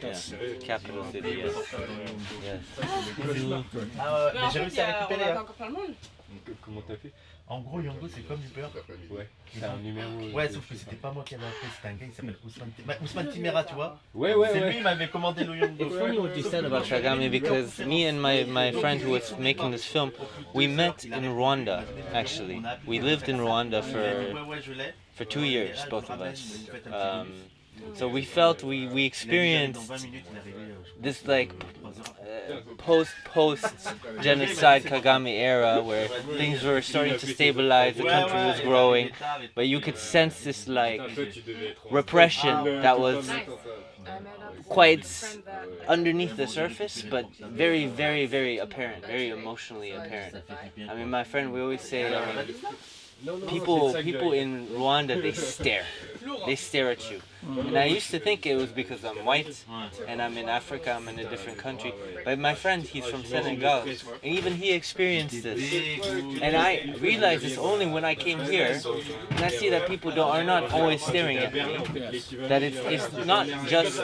Yeah. Capital city, yes. Yes. Mais j'ai réussi à récupérer. Comment t'as fait? En gros, Yango, c'est comme Uber. Ouais, c'est un numéro. Ouais, sauf que c'était pas moi qui avais appelé, c'était un gars, il s'appelle Ousmane Timera, tu vois. Ouais. C'est lui, il m'avait commandé le Yango. It's funny what you said about Kagame because me and my friend who was making this film, we met in Rwanda, actually. We lived in Rwanda for 2 years, both of us. So we felt we experienced this like post genocide Kagame era where things were starting to stabilize, the country was growing, but you could sense this like repression that was quite underneath the surface, but very, very, very apparent, very emotionally apparent. I mean, my friend, we always say, people in Rwanda, they stare at you. And I used to think it was because I'm white and I'm in Africa, I'm in a different country. But my friend, he's from Senegal, and even he experienced this. And I realized this only when I came here, and I see that people are not always staring at me. That it's not just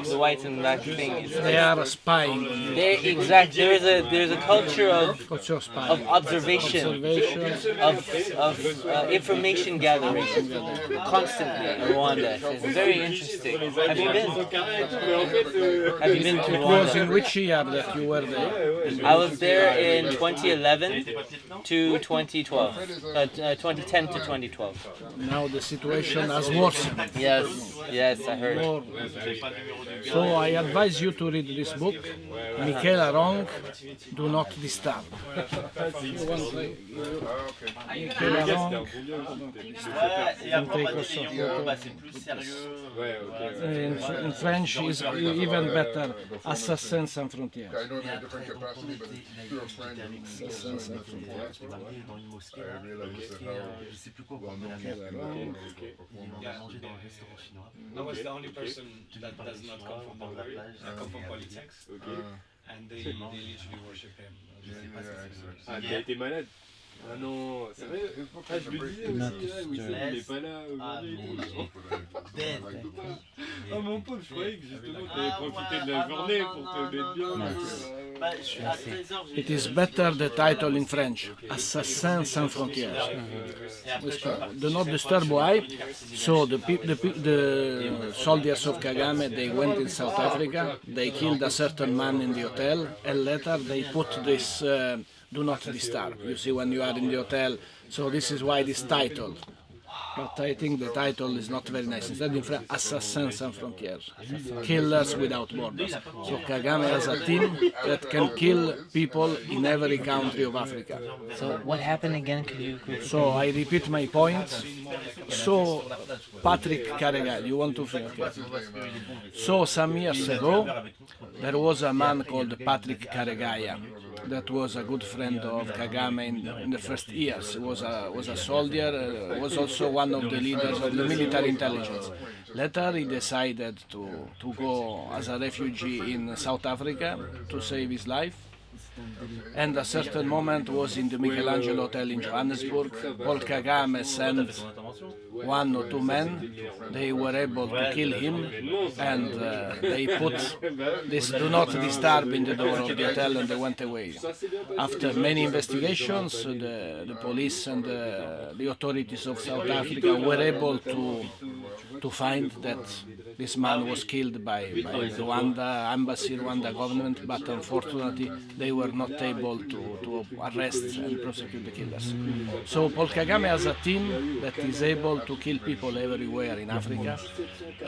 the white and black thing. They are spying. Exactly. There's a culture of observation, of information gathering constantly in Rwanda. It's very interesting. Have you been? Have you been to It was Rwanda? in which year that you were there? I was there in 2011 to 2012, 2010 to 2012. Now the situation has worsened. Yes, I heard. So I advise you to read this book, Michael Arong, Do Not Disturb. Michael Arong, Et après, on m'a dit, les Yango, bah, c'est plus sérieux. in French is even better, Assassin Sans Frontières. I know they're different capacity, but if you're a friend of Assassin Sans Frontières. Dans une mosquée, I realize that je sais plus quoi, well known mais that on a mangé dans un restaurant chinois. I was the only person that does not come from Bulgaria. I come from politics, and they literally worship him. Ah, t'as été malade? Ah non, c'est vrai? Ah, je le disais aussi, oui, il n'est pas là aujourd'hui. Ah mon pauvre, je croyais que justement tu avais profité de la journée pour te mettre bien. It is better the title in French, Assassin Sans Frontières. Do not disturb why? So the soldiers of Kagame, they went in South Africa, they killed a certain man in the hotel, and later they put this do not disturb. You see when you are in the hotel, so this is why this title. But I think the title is not very nice. Instead in French, Assassin Sans Frontières, Killers Without Borders. So Kagame has a team that can kill people in every country of Africa. So what happened again? Could you? So I repeat my point. So Patrick Karegai, you want to feel okay? So some years ago, there was a man called Patrick Karegai that was a good friend of Kagame in the first years. He was a soldier, was also one of the leaders of the military intelligence. Later he decided to go as a refugee in South Africa to save his life. And a certain moment was in the Michelangelo Hotel in Johannesburg. Paul Kagame sent 1 or 2 men. They were able to kill him, and they put this do not disturb in the door of the hotel, and they went away. After many investigations, the police and the authorities of South Africa were able to find that this man was killed by Rwanda embassy, Rwanda government, but unfortunately they were not able to arrest and prosecute the killers. So Paul Kagame has a team that is able to kill people everywhere in Africa.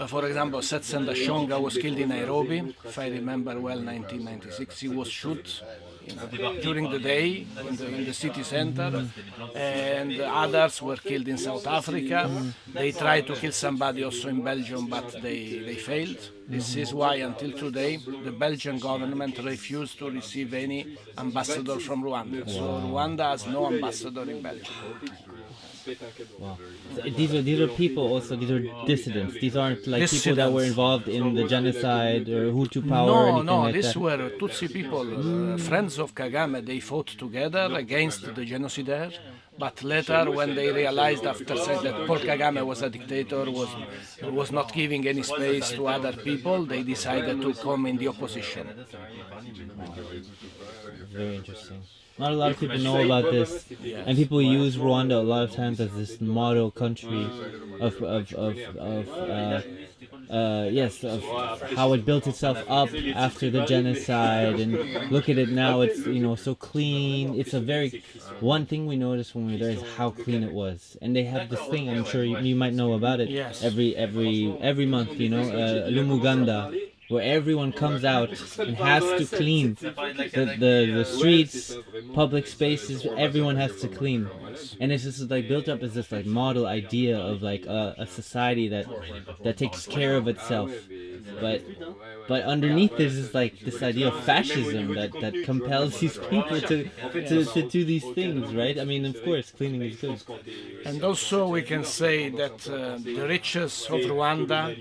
For example, Setsenda Shonga was killed in Nairobi, if I remember well, 1996. He was shot during the day in the city center, and others were killed in South Africa. They tried to kill somebody also in Belgium, but they failed. This is why until today the Belgian government refused to receive any ambassador from Rwanda. So Rwanda has no ambassador in Belgium. Wow. These are people also, these are dissidents. These aren't like people that were involved in the genocide or Hutu power or anything like that. These were Tutsi people, friends of Kagame. They fought together against the genocidaire. But later, when they realized after saying that Paul Kagame was a dictator, was not giving any space to other people, they decided to come in the opposition. Very interesting. Not a lot of people know about this, and people use Rwanda a lot of times as this model country of how it built itself up after the genocide, and look at it now. It's so clean. It's a very one thing we noticed when we were there is how clean it was, and they have this thing. I'm sure you might know about it. Yes. Every month, Lumuganda, where everyone comes out and has to clean the streets, public spaces. Everyone has to clean, and it's just like built up as this like model idea of like a society that takes care of itself. But underneath this is like this idea of fascism that compels these people to do these things, right? I mean, of course, cleaning is good. And also we can say that the riches of Rwanda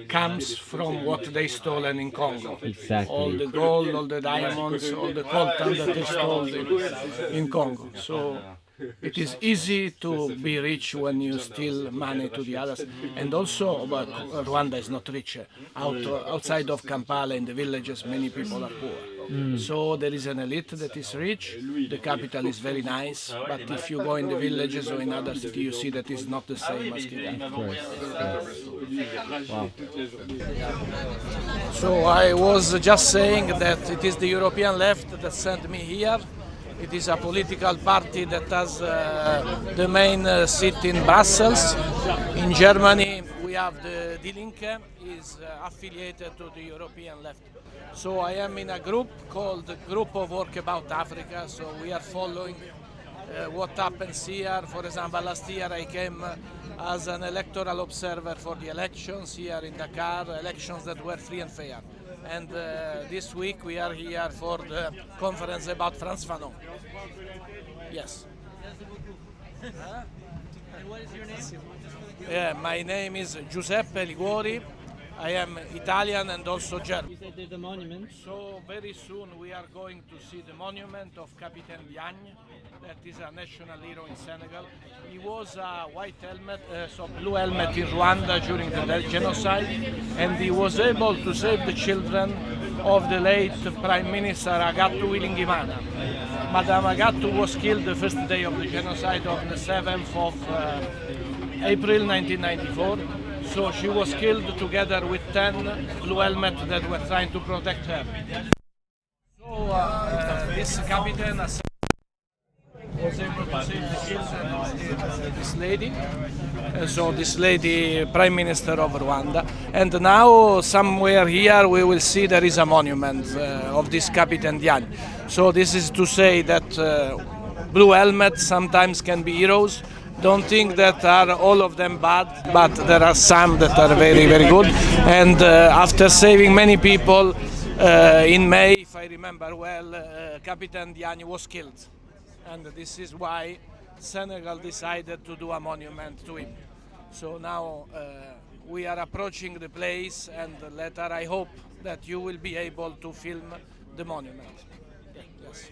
comes from what they stolen in Congo. Exactly. All the gold, all the diamonds, all the coltan that they stole in Congo. So it is easy to be rich when you steal money to the others. And also, but Rwanda is not rich. Outside of Kampala, in the villages, many people are poor. So there is an elite that is rich. The capital is very nice, but if you go in the villages or in other cities, you see that it's not the same as Kigali. Wow. So I was just saying that it is the European left that sent me here. It is a political party that has the main seat in Brussels. In Germany, we have the Die Linke, is affiliated to the European left. So I am in a group called Group of Work About Africa. So we are following what happens here. For example, last year I came as an electoral observer for the elections here in Dakar, elections that were free and fair. And this week we are here for the conference about Frantz Fanon. Yes. And what is your name? Yeah, my name is Giuseppe Liguori. I am Italian and also German. You said there's a monument. So very soon we are going to see the monument of Captain Diagne, that is a national hero in Senegal. He was a blue helmet in Rwanda during the genocide, and he was able to save the children of the late Prime Minister Agattu Uwilingiyimana. Madame Agattu was killed the first day of the genocide on the 7th of April 1994. So she was killed together with 10 blue helmets that were trying to protect her. So this captain was able to save the children of this lady. So this lady, Prime Minister of Rwanda. And now somewhere here we will see there is a monument of this Captain Diagne. So this is to say that blue helmets sometimes can be heroes. Don't think that are all of them bad, but there are some that are very, very good. And after saving many people, in May, if I remember well, Captain Diagne was killed. And this is why Senegal decided to do a monument to him. So now we are approaching the place, and later I hope that you will be able to film the monument. Yes.